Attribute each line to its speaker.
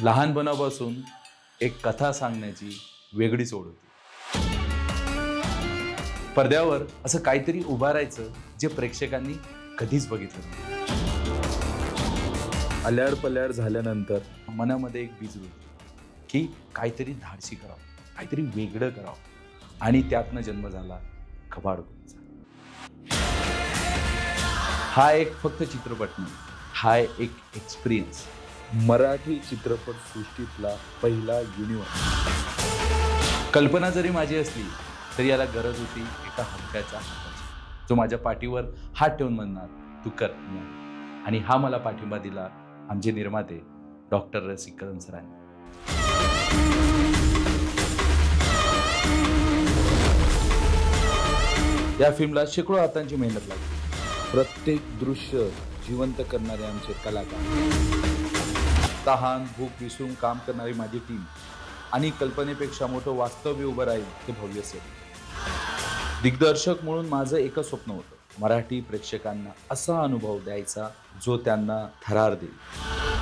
Speaker 1: लहानपणापासून एक कथा सांगण्याची वेगळीच ओढ होती. पडद्यावर असं काहीतरी उभारायचं जे प्रेक्षकांनी कधीच बघितलं नाही. अल्याड पल्याड झाल्यानंतर मनामध्ये एक बीज होती की काहीतरी धाडसी करावं, काहीतरी वेगळं करावं, आणि त्यातनं जन्म झाला कबाडकोचा. हा एक फक्त चित्रपट नाही, हा एक एक्सपिरियन्स.
Speaker 2: मराठी चित्रपट सृष्टीतला पहिला युनिव्हर्स.
Speaker 1: कल्पना जरी माझी असली तरी याला गरज होती एका हलक्याच्या हाताची, जो माझ्या पाठीवर हात ठेवून म्हणणार तू कर. आणि हा मला पाठिंबा दिला आमचे निर्माते डॉक्टर रसिक कदम सरांनी. या फिल्मला शेकडो हातांची मेहनत लागली.
Speaker 2: प्रत्येक दृश्य जिवंत करणारे आमचे कलाकार,
Speaker 1: तहान भूक विसरून काम करणारी माझी टीम, आणि कल्पनेपेक्षा मोठं वास्तव्य उभं राहील ते भव्य सेट. दिग्दर्शक म्हणून माझं एकच स्वप्न होतं, मराठी प्रेक्षकांना असा अनुभव द्यायचा जो त्यांना थरार देईल.